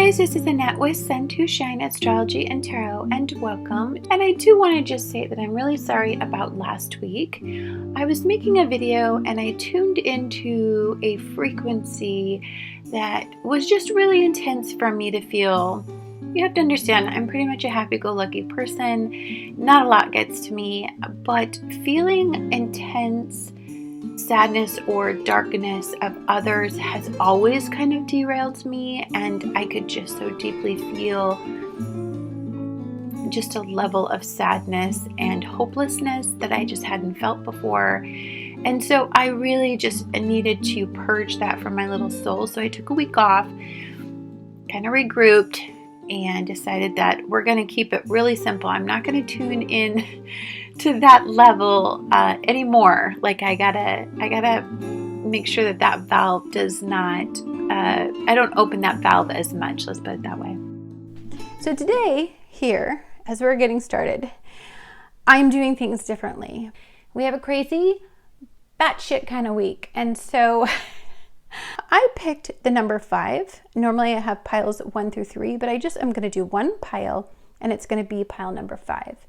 guys, this is Annette with Sun to Shine Astrology and Tarot, and welcome. And I do want to just say that I'm really sorry about last week. I was making a video and I tuned into a frequency that was just really intense for me to feel. You have to understand, I'm pretty much a happy-go-lucky person. Not a lot gets to me, but feeling intense sadness or darkness of others has always kind of derailed me, and I could just so deeply feel just a level of sadness and hopelessness that I just hadn't felt before. And so I really just needed to purge that from my little soul. So I took a week off, kind of regrouped, and decided that we're going to keep it really simple. I'm not going to tune in to that level anymore. Like I gotta make sure that valve does not, I don't open that valve as much, let's put it that way. So today here, as we're getting started, I'm doing things differently. We have a crazy batshit kind of week. And so I picked the number 5. Normally I have piles 1 through 3, but I'm going to do one pile, and it's going to be pile number 5.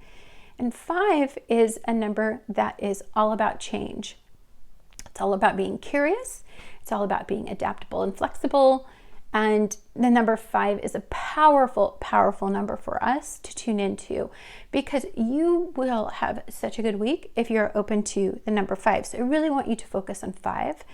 And 5 is a number that is all about change. It's all about being curious. It's all about being adaptable and flexible. And the number 5 is a powerful, powerful number for us to tune into, because you will have such a good week if you're open to the number 5. So I really want you to focus on 5.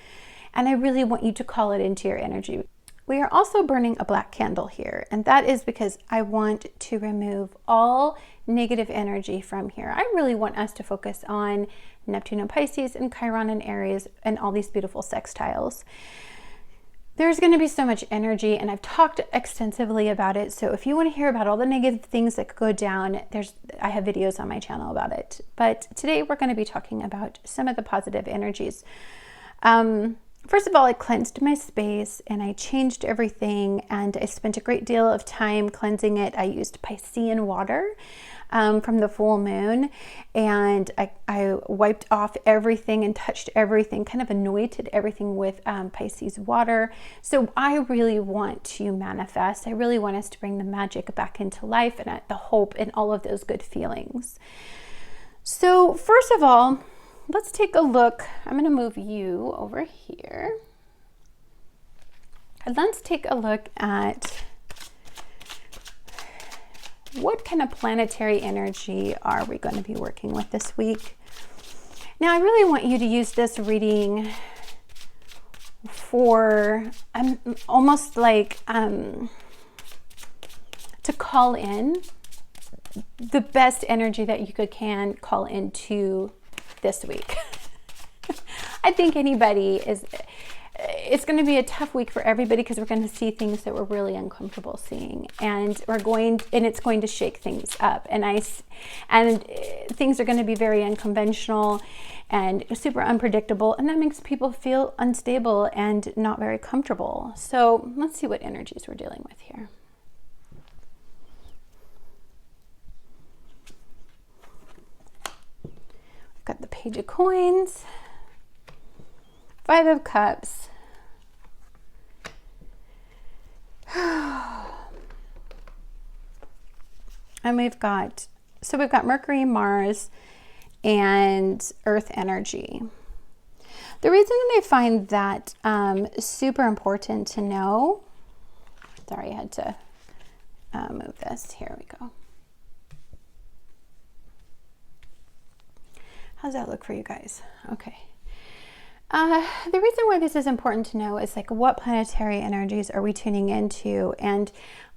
And I really want you to call it into your energy. We are also burning a black candle here, and that is because I want to remove all negative energy from here. I really want us to focus on Neptune and Pisces and Chiron and Aries and all these beautiful sextiles. There's going to be so much energy, and I've talked extensively about it. So if you want to hear about all the negative things that could go down, I have videos on my channel about it. But today we're going to be talking about some of the positive energies. First of all, I cleansed my space and I changed everything, and I spent a great deal of time cleansing it. I used Piscean water from the full moon, and I wiped off everything and touched everything, kind of anointed everything with Pisces water. So I really want to manifest. I really want us to bring the magic back into life and the hope and all of those good feelings. So first of all, let's take a look. I'm going to move you over here. And let's take a look at what kind of planetary energy are we going to be working with this week. Now, I really want you to use this reading for almost like to call in the best energy that you can call into this week. I think it's going to be a tough week for everybody, because we're going to see things that we're really uncomfortable seeing, and it's going to shake things up, and things are going to be very unconventional and super unpredictable, and that makes people feel unstable and not very comfortable. So let's see what energies we're dealing with here. Got the Page of Coins, 5 of Cups, and we've got Mercury, Mars, and Earth energy. The reason that I find that super important to know, sorry, I had to move this. Here we go. How's that look for you guys? Okay. The reason why this is important to know is, like, what planetary energies are we tuning into? And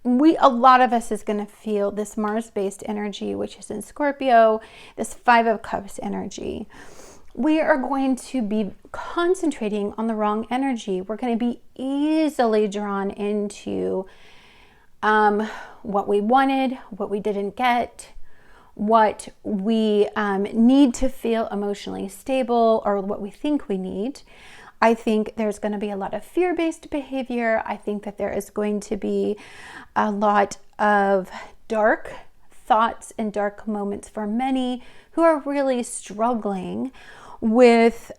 a lot of us is going to feel this Mars-based energy, which is in Scorpio, this 5 of Cups energy. We are going to be concentrating on the wrong energy. We're going to be easily drawn into what we wanted, what we didn't get, what we need to feel emotionally stable, or what we think we need. I think there's going to be a lot of fear-based behavior. I think that there is going to be a lot of dark thoughts and dark moments for many who are really struggling with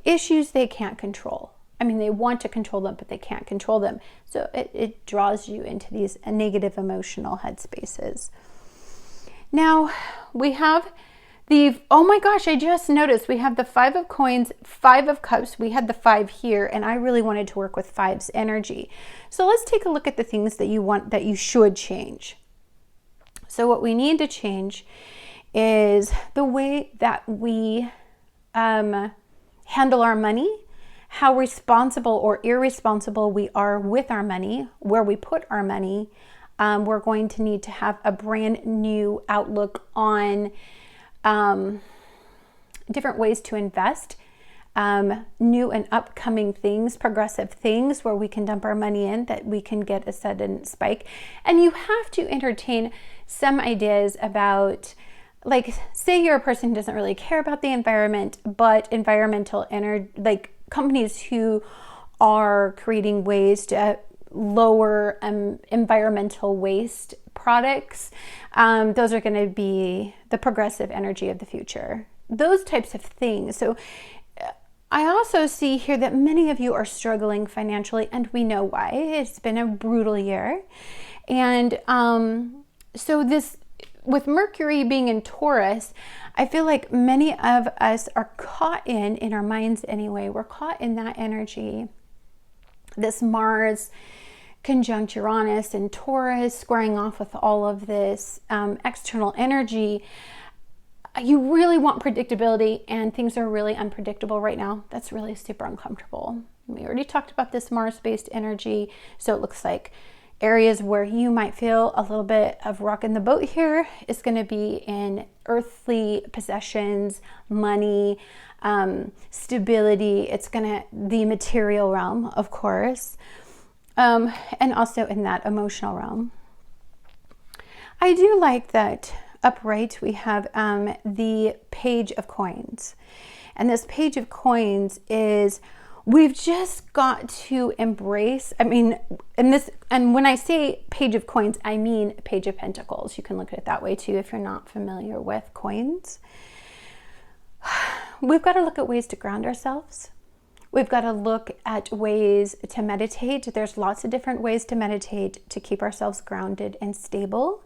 issues they can't control. I mean, they want to control them, but they can't control them. So it draws you into these negative emotional headspaces. Now we have oh my gosh, I just noticed we have the 5 of coins, 5 of cups. We had the 5 here, and I really wanted to work with 5's energy. So let's take a look at the things that you should change. So what we need to change is the way that we handle our money, how responsible or irresponsible we are with our money, where we put our money. We're going to need to have a brand new outlook on different ways to invest, new and upcoming things, progressive things where we can dump our money in that we can get a sudden spike. And you have to entertain some ideas about, like, say you're a person who doesn't really care about the environment, but environmental energy, like companies who are creating ways to lower environmental waste products, those are going to be the progressive energy of the future, those types of things. So I also see here that many of you are struggling financially, and we know why. It's been a brutal year. And so this, with Mercury being in Taurus, I feel like many of us are caught in our minds anyway, we're caught in that energy. This Mars conjunct Uranus and Taurus, squaring off with all of this external energy. You really want predictability, and things are really unpredictable right now. That's really super uncomfortable. We already talked about this Mars-based energy, so it looks like areas where you might feel a little bit of rocking the boat here is going to be in earthly possessions, money, stability. It's the material realm, of course, and also in that emotional realm. I do like that upright we have the Page of Coins. And this Page of Coins is, we've just got to embrace, and when I say Page of Coins, I mean Page of Pentacles. You can look at it that way too if you're not familiar with coins. We've got to look at ways to ground ourselves. We've got to look at ways to meditate. There's lots of different ways to meditate to keep ourselves grounded and stable.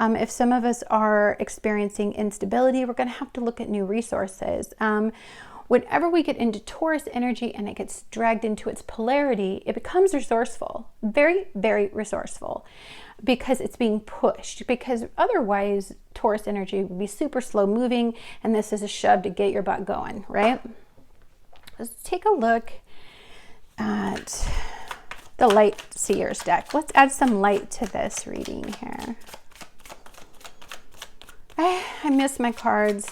If some of us are experiencing instability, we're going to have to look at new resources. Whenever we get into Taurus energy and it gets dragged into its polarity, it becomes resourceful, very, very resourceful, because it's being pushed. Because otherwise, Taurus energy would be super slow moving, and this is a shove to get your butt going, right? Let's take a look at the Light Seers deck. Let's add some light to this reading here. I miss my cards.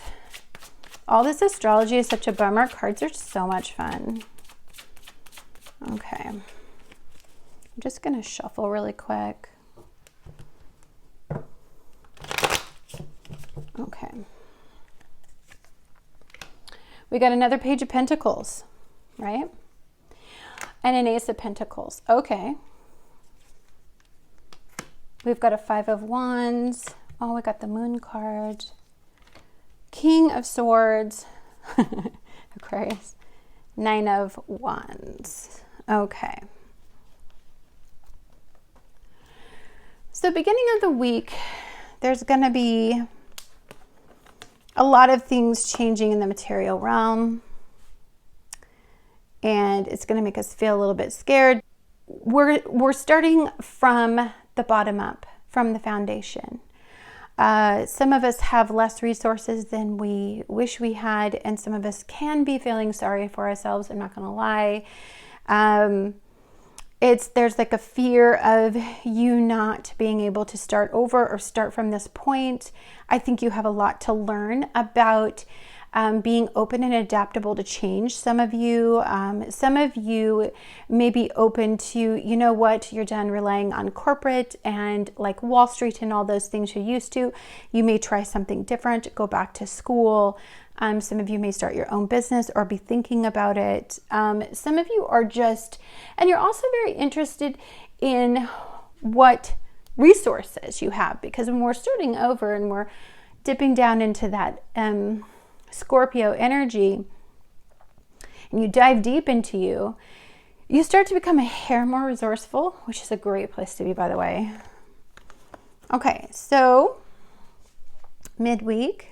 All this astrology is such a bummer. Cards are so much fun. Okay. I'm just going to shuffle really quick. Okay. We got another Page of Pentacles, right? And an Ace of Pentacles. Okay. We've got a 5 of Wands. Oh, we got the Moon card. King of Swords. Aquarius. 9 of Wands. Okay. So beginning of the week, there's going to be a lot of things changing in the material realm, and it's going to make us feel a little bit scared. We're starting from the bottom up, from the foundation. Some of us have less resources than we wish we had, and some of us can be feeling sorry for ourselves. I'm not going to lie. There's like a fear of you not being able to start over or start from this point. I think you have a lot to learn about being open and adaptable to change. Some of you may be open to, you know what, you're done relying on corporate and like Wall Street and all those things you're used to. You may try something different, go back to school. Some of you may start your own business or be thinking about it. Some of you are and you're also very interested in what resources you have, because when we're starting over and we're dipping down into that Scorpio energy, and you dive deep into you, you start to become a hair more resourceful, which is a great place to be, by the way. Okay, so midweek,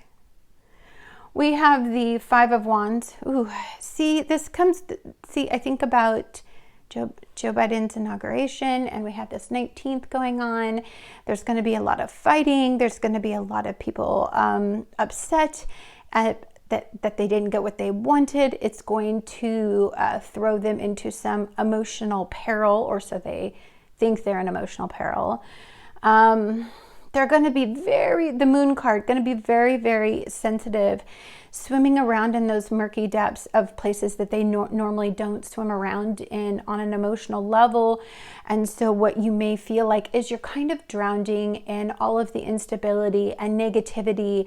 we have the Five of Wands. Ooh, see, I think about Joe Biden's inauguration, and we have this 19th going on. There's going to be a lot of fighting. There's going to be a lot of people upset that they didn't get what they wanted. It's going to throw them into some emotional peril, or so they think they're in emotional peril. They're going to be the moon card, going to be very, very sensitive, swimming around in those murky depths of places that they normally don't swim around in on an emotional level. And so what you may feel like is you're kind of drowning in all of the instability and negativity,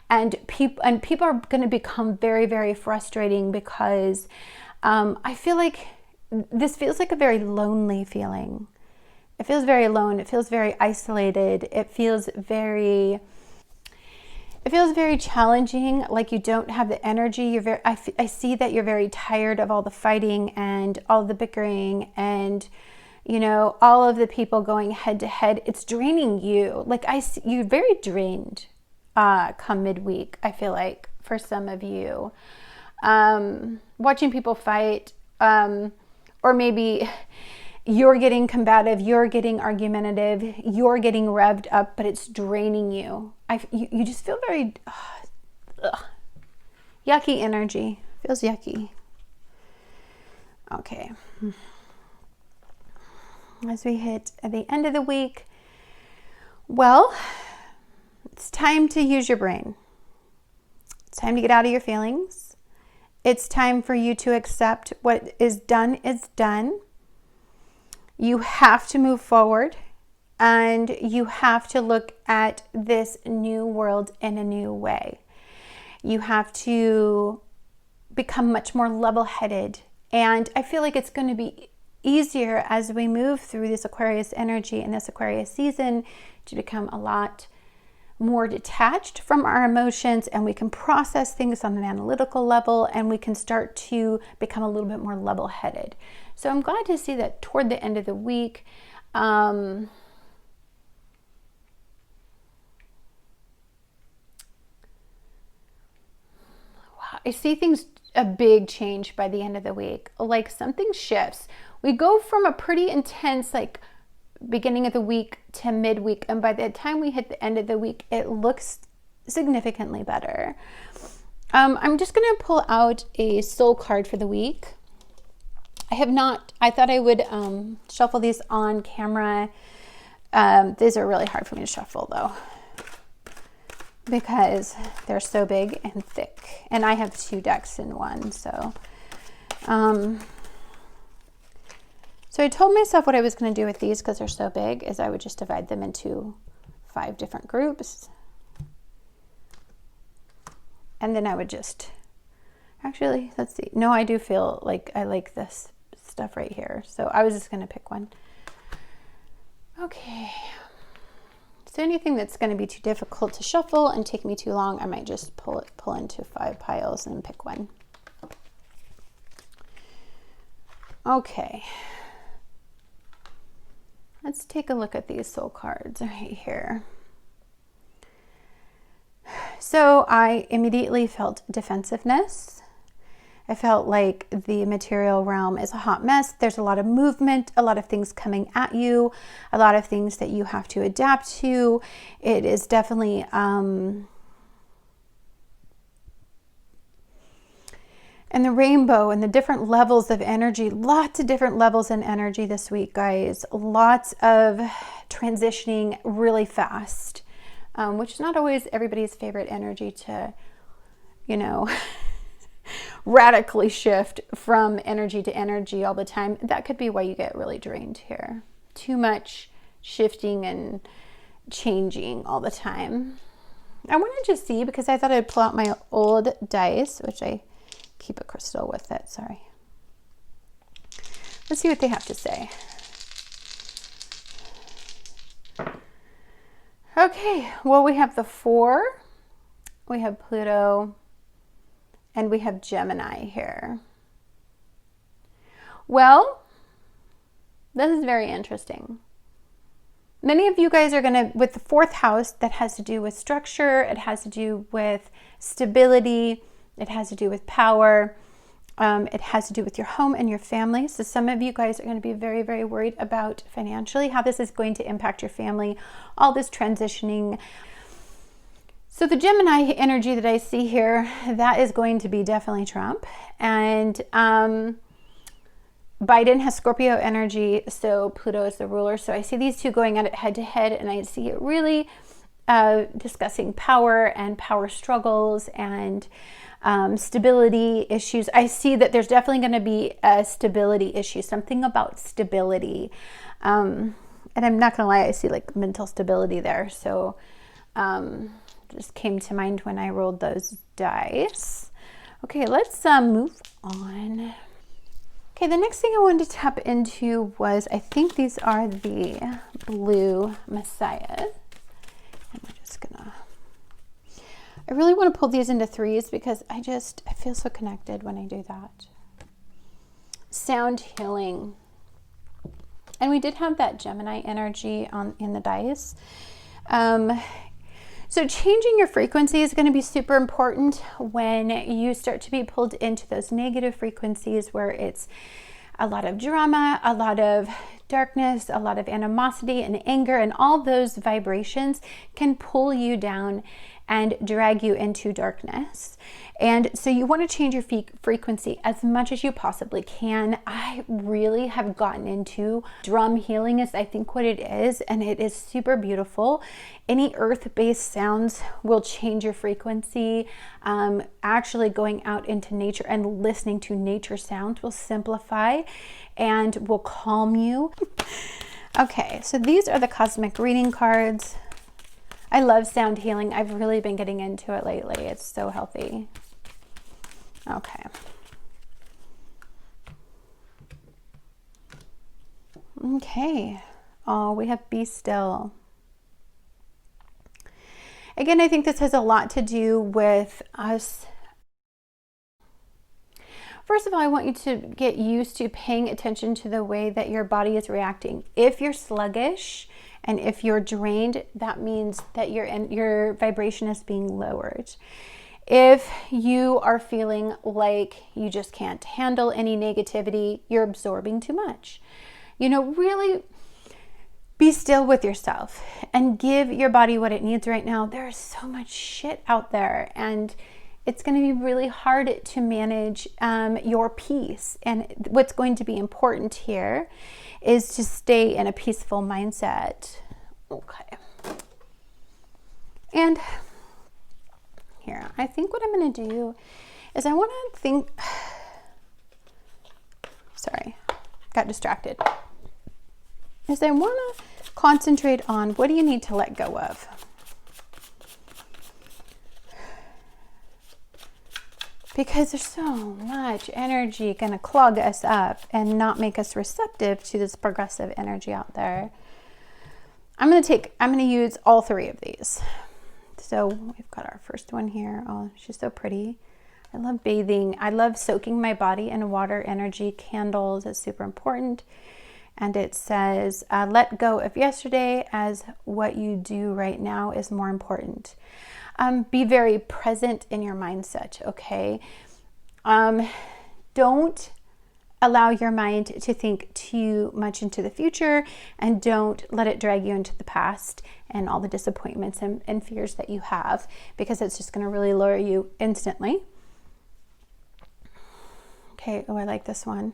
and people are going to become very, very frustrating because I feel like this feels like a very lonely feeling. It feels very alone. It feels very isolated. It feels very challenging, like you don't have the energy. I see that you're very tired of all the fighting and all the bickering and, all of the people going head to head. It's draining you. Like you're very drained come midweek, I feel like, for some of you. Watching people fight, or maybe you're getting combative, you're getting argumentative, you're getting revved up, but it's draining you. You just feel very yucky energy. Feels yucky. Okay. As we hit at the end of the week, well, it's time to use your brain. It's time to get out of your feelings. It's time for you to accept what is done is done. You have to move forward, and you have to look at this new world in a new way. You have to become much more level-headed, and I feel like it's going to be easier as we move through this Aquarius energy and this Aquarius season to become a lot more detached from our emotions, and we can process things on an analytical level, and we can start to become a little bit more level-headed. So I'm glad to see that toward the end of the week, I see things, a big change by the end of the week. Like something shifts. We go from a pretty intense, like, beginning of the week to midweek, and by the time we hit the end of the week, it looks significantly better. I'm just going to pull out a soul card for the week. I thought I would shuffle these on camera. These are really hard for me to shuffle though, because they're so big and thick, and I have 2 decks in one. So I told myself what I was going to do with these, because they're so big, is I would just divide them into 5 different groups. And then I would just, actually, let's see. No, I do feel like I like this stuff right here. So I was just going to pick one. Okay. So anything that's going to be too difficult to shuffle and take me too long, I might just pull into 5 piles and pick one. Okay. Let's take a look at these soul cards right here. So I immediately felt defensiveness. I felt like the material realm is a hot mess. There's a lot of movement, a lot of things coming at you, a lot of things that you have to adapt to. It is definitely and the rainbow and the different levels of energy, lots of different levels in energy this week, guys. Lots of transitioning really fast, which is not always everybody's favorite energy to, radically shift from energy to energy all the time. That could be why you get really drained here. Too much shifting and changing all the time. I wanted to see, because I thought I'd pull out my old dice, which I keep a crystal with it, sorry. Let's see what they have to say. Okay, well, we have the 4, we have Pluto, and we have Gemini here. Well, this is very interesting. Many of you guys are going to, with the fourth house, that has to do with structure, it has to do with stability, it has to do with power, it has to do with your home and your family. So some of you guys are going to be very, very worried about financially, how this is going to impact your family, all this transitioning. So the Gemini energy that I see here, that is going to be definitely Trump. And Biden has Scorpio energy, so Pluto is the ruler. So I see these two going at it head to head, and I see it really discussing power and power struggles and stability issues. I see that there's definitely going to be a stability issue, something about stability. And I'm not going to lie, I see like mental stability there. So just came to mind when I rolled those dice. Okay, let's move on. Okay, the next thing I wanted to tap into was, I think these are the blue messiahs. And we're just gonna, I really want to pull these into threes because I feel so connected when I do that. Sound healing. And we did have that Gemini energy in the dice. So changing your frequency is going to be super important when you start to be pulled into those negative frequencies where it's a lot of drama, a lot of darkness, a lot of animosity and anger, and all those vibrations can pull you down and drag you into darkness. And so you want to change your frequency as much as you possibly can. I really have gotten into drum healing is I think what it is, and it is super beautiful. Any earth-based sounds will change your frequency. Actually going out into nature and listening to nature sounds will simplify and will calm you. Okay, so these are the cosmic reading cards. I love sound healing. I've really been getting into it lately. It's so healthy. Okay. Okay. Oh, we have be still. Again, I think this has a lot to do with us. First of all, I want you to get used to paying attention to the way that your body is reacting. If you're sluggish and if you're drained, that means that your vibration is being lowered. If you are feeling like you just can't handle any negativity, you're absorbing too much. You know, really be still with yourself and give your body what it needs right now. There is so much shit out there, and it's going to be really hard to manage your peace. And what's going to be important here is to stay in a peaceful mindset. Okay. And here, I think what I'm going to do is I want to think, sorry, got distracted. Is I want to concentrate on what do you need to let go of. Because there's so much energy going to clog us up and not make us receptive to this progressive energy out there. I'm going to use all three of these. So we've got our first one here. Oh, she's so pretty. I love bathing. I love soaking my body in water energy. Candles is super important. And it says, let go of yesterday as what you do right now is more important. Be very present in your mindset, okay? Don't allow your mind to think too much into the future, and don't let it drag you into the past and all the disappointments and fears that you have, because it's just going to really lower you instantly. Okay, oh, I like this one.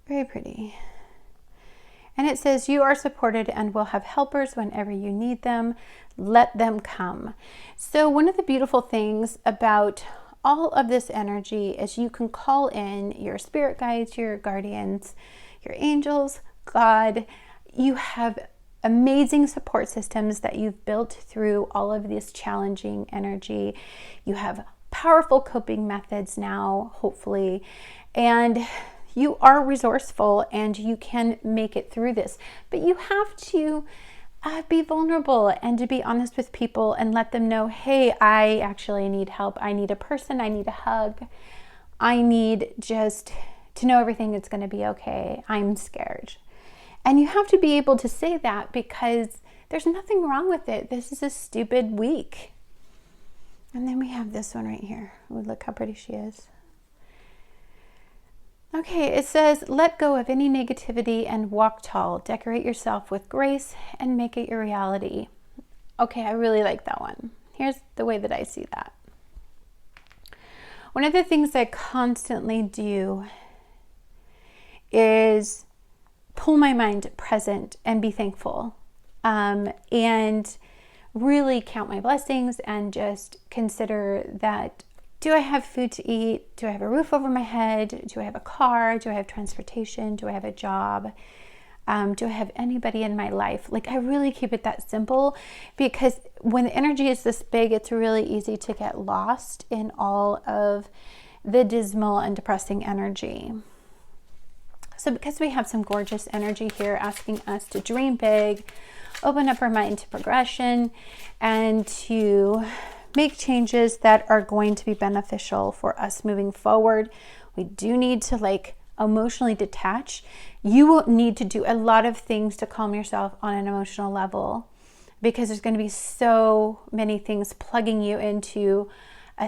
Very pretty. And it says, you are supported and will have helpers whenever you need them. Let them come. So one of the beautiful things about all of this energy is you can call in your spirit guides, your guardians, your angels, God. You have amazing support systems that you've built through all of this challenging energy. You have powerful coping methods now, hopefully, and you are resourceful and you can make it through this. But you have to be vulnerable and to be honest with people and let them know, hey, I actually need help. I need a person. I need a hug. I need just to know everything is going to be okay. I'm scared. And you have to be able to say that because there's nothing wrong with it. This is a stupid week. And then we have this one right here. Ooh, look how pretty she is. Okay, it says, let go of any negativity and walk tall. Decorate yourself with grace and make it your reality. Okay, I really like that one. Here's the way that I see that. One of the things I constantly do is pull my mind present and be thankful, and really count my blessings and just consider that, do I have food to eat? Do I have a roof over my head? Do I have a car? Do I have transportation? Do I have a job? Do I have anybody in my life? Like, I really keep it that simple, because when the energy is this big, it's really easy to get lost in all of the dismal and depressing energy. So because we have some gorgeous energy here asking us to dream big, open up our mind to progression, and to make changes that are going to be beneficial for us moving forward, we do need to emotionally detach. You will need to do a lot of things to calm yourself on an emotional level, because there's going to be so many things plugging you into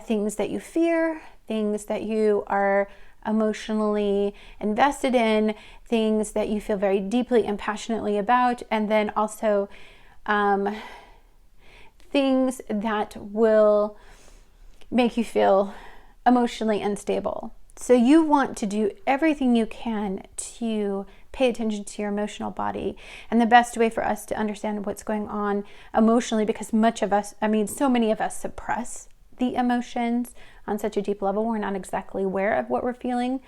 things that you fear, things that you are emotionally invested in, things that you feel very deeply and passionately about, and then also things that will make you feel emotionally unstable. So you want to do everything you can to pay attention to your emotional body. And the best way for us to understand what's going on emotionally, because so many of us suppress the emotions on such a deep level, we're not exactly aware of what we're feeling.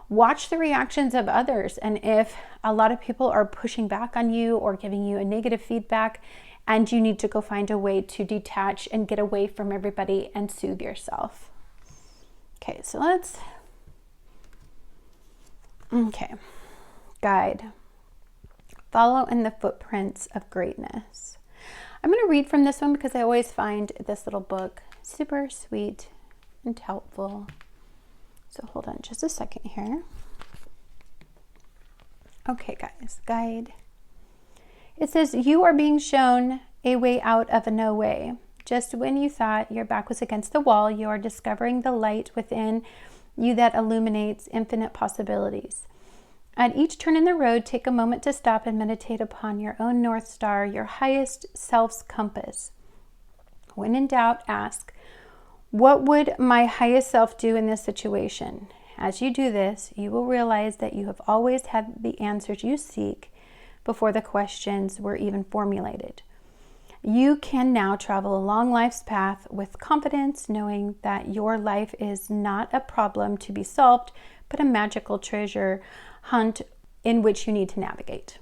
Watch the reactions of others. And if a lot of people are pushing back on you or giving you a negative feedback, and you need to go find a way to detach and get away from everybody and soothe yourself. Okay, guide. Follow in the footprints of greatness. I'm going to read from this one because I always find this little book super sweet and helpful. So hold on just a second here. Okay, guys, guide. It says, you are being shown a way out of a no way. Just when you thought your back was against the wall, you are discovering the light within you that illuminates infinite possibilities. At each turn in the road, take a moment to stop and meditate upon your own North Star, your highest self's compass. When in doubt, ask, what would my highest self do in this situation? As you do this, you will realize that you have always had the answers you seek before the questions were even formulated. You can now travel along life's path with confidence, knowing that your life is not a problem to be solved, but a magical treasure hunt in which you need to navigate.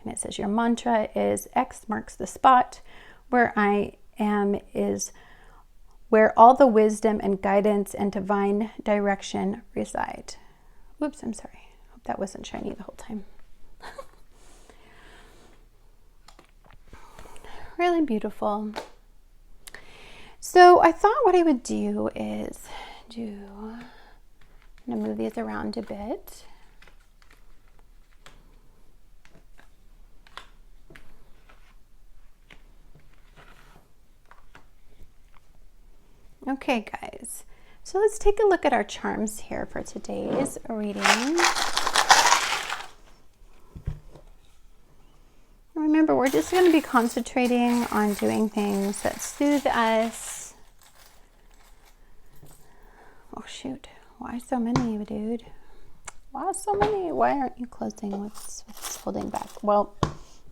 And it says your mantra is X marks the spot. Where I am is where all the wisdom and guidance and divine direction reside. Whoops, I'm sorry. Hope that wasn't shiny the whole time. Really beautiful. So I thought what I would do is I'm going to move these around a bit. Okay, guys. So let's take a look at our charms here for today's reading. Remember, we're just going to be concentrating on doing things that soothe us. Oh, shoot. Why so many, dude? Why so many? Why aren't you closing? What's holding back? Well,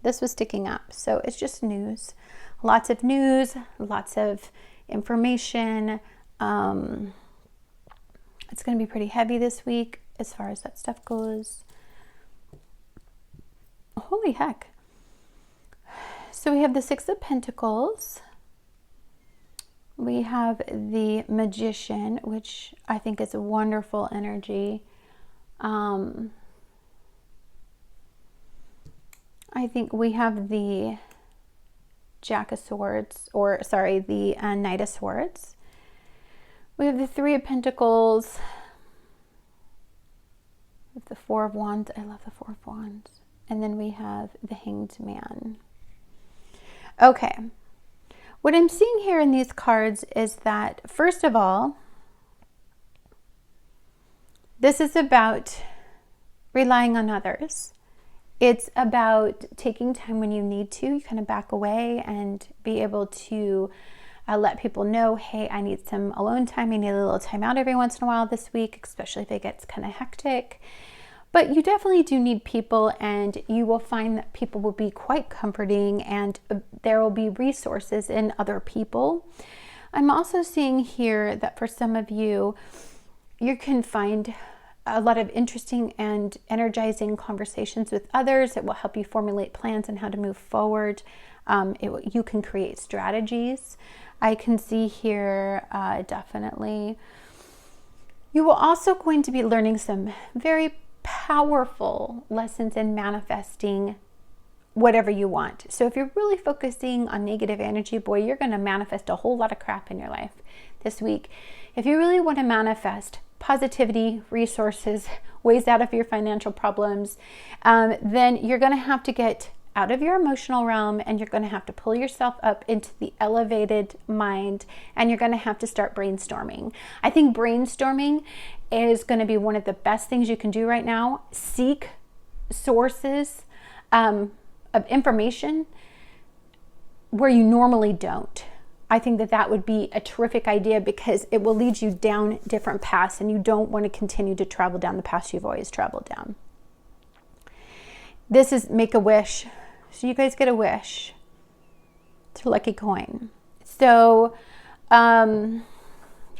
this was sticking up, so it's just news. Lots of news, lots of information. It's going to be pretty heavy this week as far as that stuff goes. Holy heck. So we have the Six of Pentacles. We have the Magician, which I think is a wonderful energy. I think we have the Jack of Swords, the Knight of Swords. We have the Three of Pentacles. the Four of Wands. I love the Four of Wands. And then we have the Hanged Man. Okay. What I'm seeing here in these cards is that, first of all, this is about relying on others. It's about taking time when you need to. You kind of back away and be able to let people know, hey, I need some alone time. I need a little time out every once in a while this week, especially if it gets kind of hectic. But you definitely do need people, and you will find that people will be quite comforting, and there will be resources in other people. I'm also seeing here that for some of you, you can find a lot of interesting and energizing conversations with others. It will help you formulate plans on how to move forward. You can create strategies. I can see here definitely. You will also going to be learning some very powerful lessons in manifesting whatever you want. So if you're really focusing on negative energy, boy, you're going to manifest a whole lot of crap in your life this week. If you really want to manifest positivity, resources, ways out of your financial problems, then you're going to have to get out of your emotional realm, and you're going to have to pull yourself up into the elevated mind, and you're going to have to start brainstorming. I think brainstorming is going to be one of the best things you can do right now. Seek sources of information where you normally don't. I think that that would be a terrific idea, because it will lead you down different paths, and you don't want to continue to travel down the paths you've always traveled down. This is make a wish. So you guys get a wish. It's a lucky coin. So you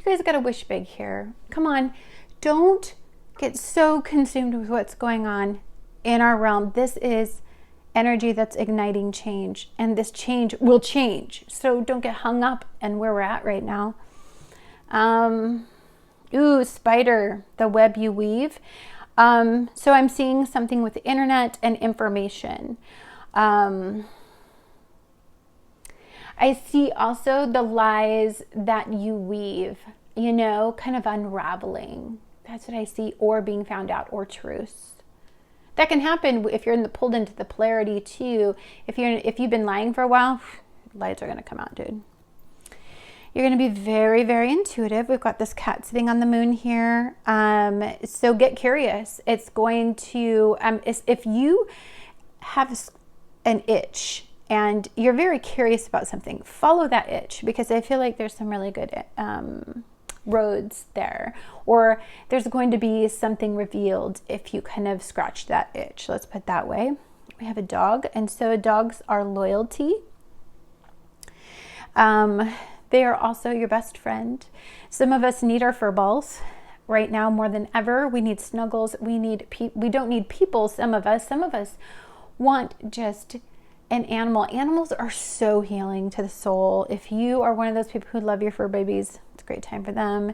guys got to wish big here. Come on. Don't get so consumed with what's going on in our realm. This is energy that's igniting change, and this change will change. So don't get hung up in where we're at right now. Ooh, spider, the web you weave. So I'm seeing something with the internet and information. I see also the lies that you weave, kind of unraveling. That's what I see, or being found out, or truths. That can happen if you're pulled into the polarity too. If you've been lying for a while, lies are going to come out, dude. You're going to be very, very intuitive. We've got this cat sitting on the moon here. So get curious. It's going to, if you have an itch and you're very curious about something, follow that itch, because I feel like there's some really good roads there, or there's going to be something revealed if you kind of scratch that itch. Let's put it that way. We have a dog, and so dogs are loyalty. They are also your best friend. Some of us need our fur balls right now more than ever. We need snuggles. We don't need people. Some of us want just an animal. Animals are so healing to the soul. If you are one of those people who love your fur babies, it's a great time for them.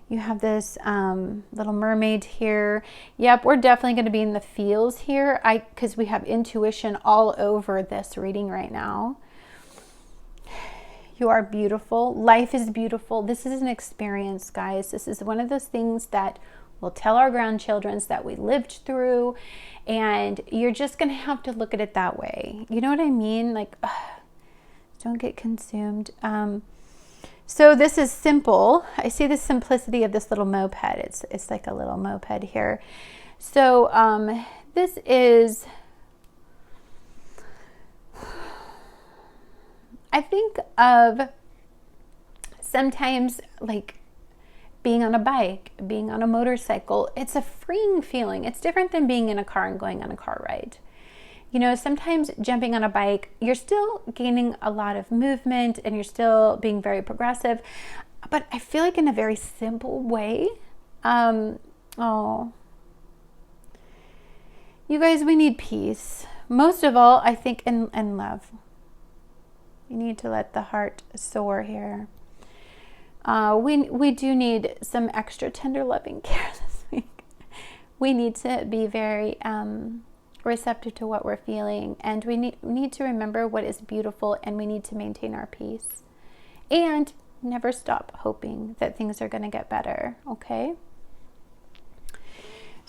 You have this little mermaid here. Yep, we're definitely going to be in the feels here, because we have intuition all over this reading right now. You are beautiful. Life is beautiful. This is an experience, guys. This is one of those things that we'll tell our grandchildren that we lived through, and you're just going to have to look at it that way. You know what I mean? Like, don't get consumed. So this is simple. I see the simplicity of this little moped. It's like a little moped here. So this is, I think of sometimes like being on a bike, being on a motorcycle. It's a freeing feeling. It's different than being in a car and going on a car ride. Sometimes jumping on a bike, you're still gaining a lot of movement and you're still being very progressive, but I feel like in a very simple way. You guys, we need peace. Most of all, I think, in love. You need to let the heart soar here. We do need some extra tender loving care this week. We need to be very receptive to what we're feeling, and we need to remember what is beautiful, and we need to maintain our peace and never stop hoping that things are going to get better. Okay,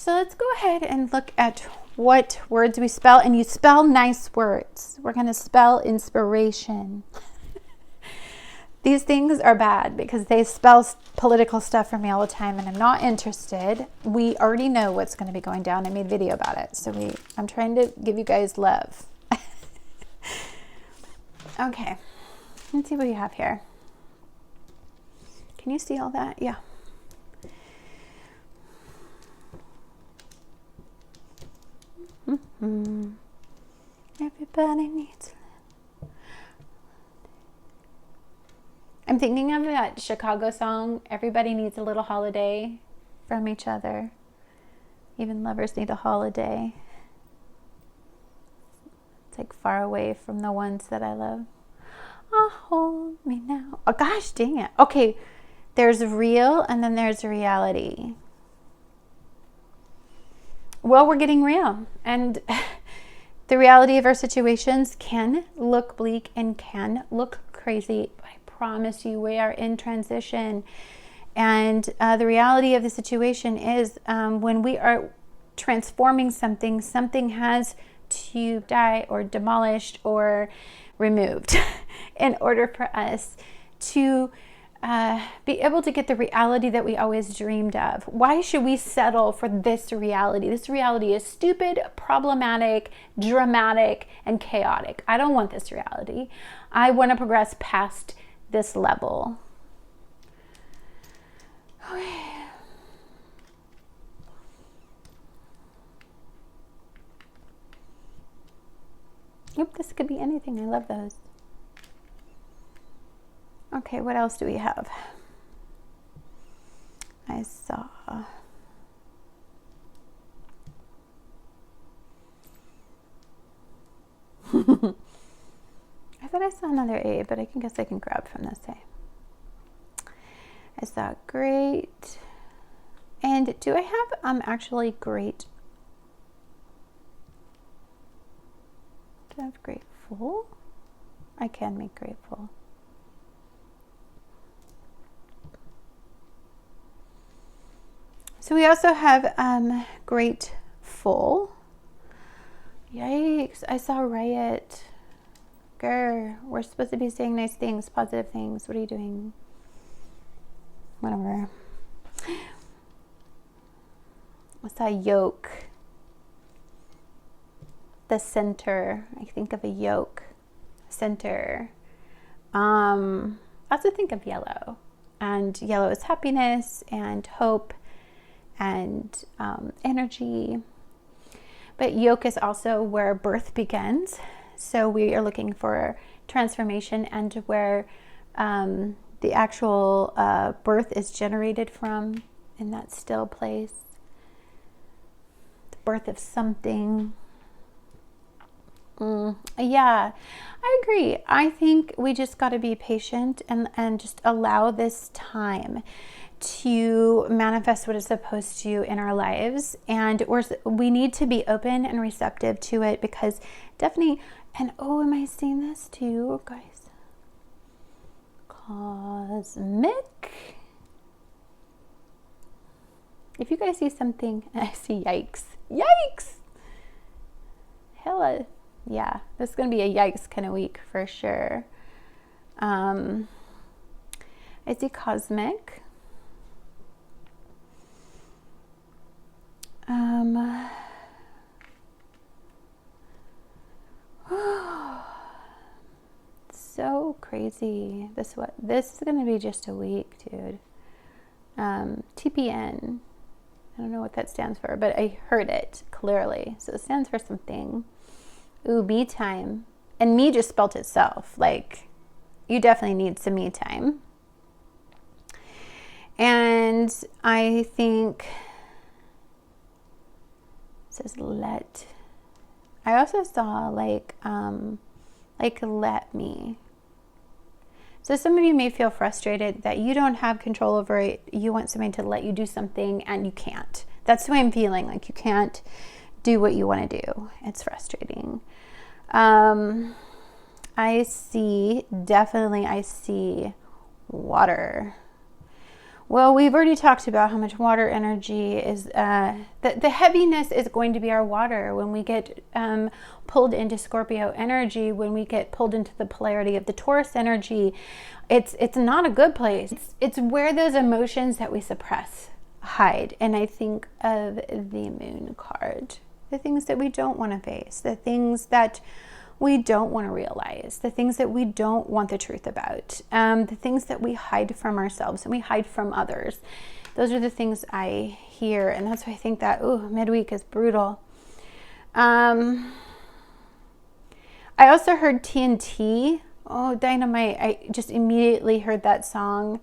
So let's go ahead and look at what words we spell, and you spell nice words. We're going to spell inspiration. These things are bad because they spell political stuff for me all the time, and I'm not interested. We already know what's going to be going down. I made a video about it. So I'm trying to give you guys love. Okay. Let's see what you have here. Can you see all that? Yeah. Mm-hmm. Everybody needs. I'm thinking of that Chicago song, Everybody Needs a Little Holiday from Each Other. Even lovers need a holiday. It's like far away from the ones that I love. Oh, hold me now. Oh, gosh, dang it. Okay, there's real and then there's reality. Well, we're getting real. And the reality of our situations can look bleak and can look crazy. I promise you, we are in transition. And the reality of the situation is when we are transforming something, something has to die or demolished or removed in order for us to be able to get the reality that we always dreamed of. Why should we settle for this reality? This reality is stupid, problematic, dramatic, and chaotic. I don't want this reality. I want to progress past this level. Okay. Yep, this could be anything. I love those. Okay, what else do we have? I saw. I thought I saw another A, but I guess I can grab from this A. I saw great. And do I have actually great? Do I have grateful? I can make grateful. So we also have grateful. Yikes, I saw riot. Grr, we're supposed to be saying nice things, positive things. What are you doing? Whatever. I saw yoke. The center. I think of a yoke. Center. I also think of yellow. And yellow is happiness and hope and energy. But yoke is also where birth begins. So we are looking for transformation and where the actual birth is generated from, in that still place. The birth of something. Yeah, I agree. I think we just got to be patient and just allow this time to manifest what it's supposed to in our lives. And we need to be open and receptive to it, because definitely, and oh, am I seeing this too, guys? Cosmic. If you guys see something, I see yikes. Yikes! Hella. Yeah, this is going to be a yikes kind of week for sure. I see cosmic. So crazy. This is going to be just a week, dude. TPN. I don't know what that stands for, but I heard it clearly. So it stands for something. Ooh, me time. And me just spelt itself. Like, you definitely need some me time. And I think it says let. I also saw like let me. So some of you may feel frustrated that you don't have control over it. You want somebody to let you do something and you can't. That's the way I'm feeling. Like, you can't do what you want to do. It's frustrating. I see water. Well, we've already talked about how much water energy is, the heaviness is going to be our water when we get pulled into Scorpio energy, when we get pulled into the polarity of the Taurus energy. It's not a good place. It's where those emotions that we suppress hide. And I think of the Moon card, the things that we don't want to face, the things that we don't want to realize, the things that we don't want the truth about, the things that we hide from ourselves and we hide from others. Those are the things I hear, and that's why I think that midweek is brutal. I also heard TNT. Oh, Dynamite. I just immediately heard that song.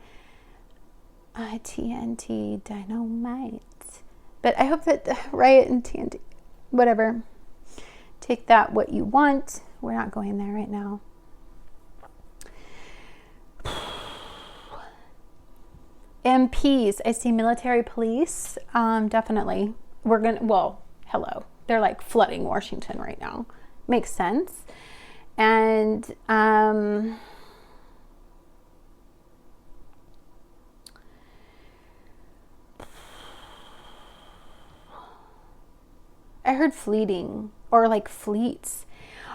TNT, Dynamite. But I hope that Riot and TNT, whatever. Take that what you want. We're not going there right now. MPs. I see military police. Definitely. Hello. They're like flooding Washington right now. Makes sense. And I heard fleeting, or like fleets.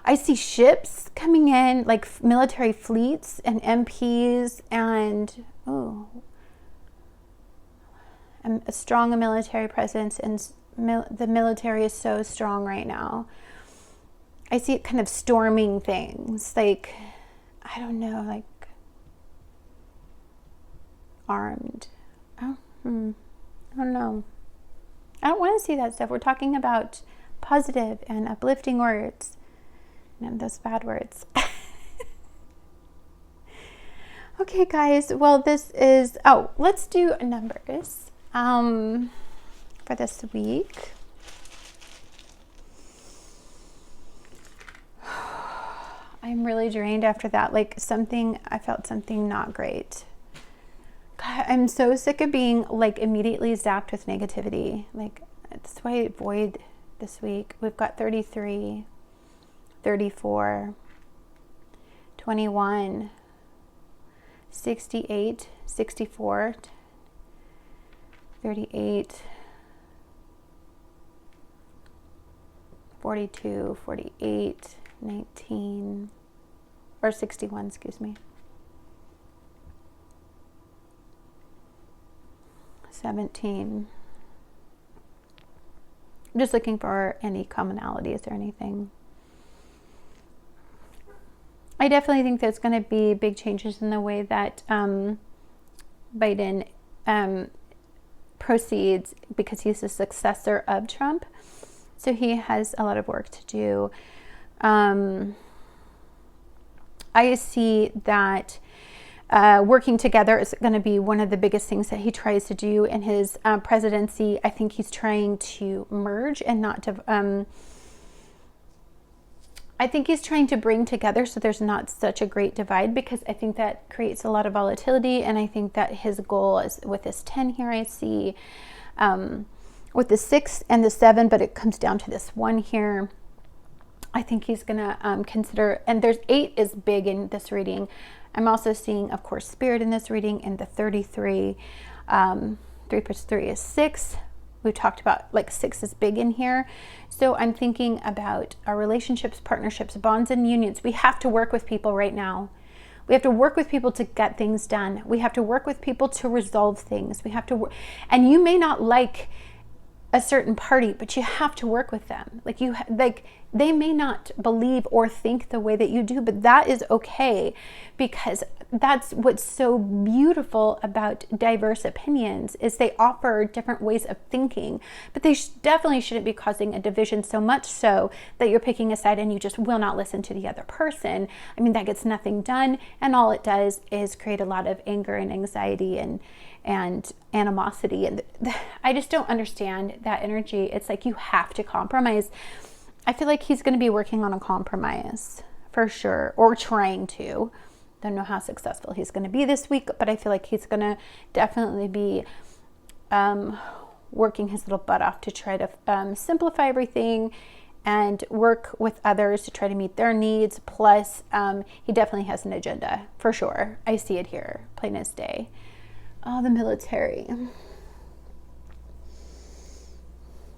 I see ships coming in, like military fleets and MPs, and a strong military presence, and the military is so strong right now. I see it kind of storming things, like, I don't know, like armed. I don't know. I don't want to see that stuff. We're talking about positive and uplifting words, and those bad words. Okay, guys. Well, this is, let's do numbers for this week. I'm really drained after that. I felt something not great. God, I'm so sick of being immediately zapped with negativity. That's why I avoid this week. We've got 33, 34, 21, 68, 64, 38, 42, 48, 19, or 61, excuse me. 17. I'm just looking for any commonalities or anything. I definitely think there's going to be big changes in the way that Biden proceeds, because he's the successor of Trump. So he has a lot of work to do. I see that working together is going to be one of the biggest things that he tries to do in his presidency. I think he's trying to merge and not to... I think he's trying to bring together so there's not such a great divide, because I think that creates a lot of volatility. And I think that his goal is with this 10 here, I see with the 6 and the 7, but it comes down to this 1 here. I think he's going to consider, and there's 8 is big in this reading. I'm also seeing, of course, Spirit in this reading, and the 33. 3 plus 3 is 6. We've talked about 6 is big in here. So I'm thinking about our relationships, partnerships, bonds, and unions. We have to work with people right now. We have to work with people to get things done. We have to work with people to resolve things. We have to work, and you may not like a certain party, but you have to work with them. They may not believe or think the way that you do, but that is okay, because that's what's so beautiful about diverse opinions, is they offer different ways of thinking, but they definitely shouldn't be causing a division, so much so that you're picking a side and you just will not listen to the other person. I mean, that gets nothing done, and all it does is create a lot of anger and anxiety and animosity. And I just don't understand that energy. It's like you have to compromise. I feel like he's going to be working on a compromise for sure, or trying to. Don't know how successful he's going to be this week, but I feel like he's going to definitely be working his little butt off to try to simplify everything and work with others to try to meet their needs. Plus, he definitely has an agenda for sure. I see it here, plain as day. Oh, the military.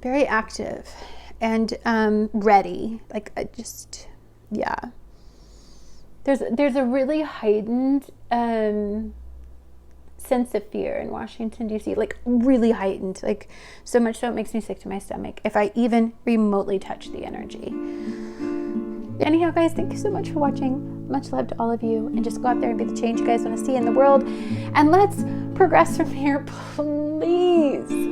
Very active and ready. Like, yeah. There's a really heightened sense of fear in Washington, D.C., like really heightened, like so much so it makes me sick to my stomach if I even remotely touch the energy. Anyhow, guys, thank you so much for watching. Much love to all of you, and just go out there and be the change you guys want to see in the world, and let's progress from here, please.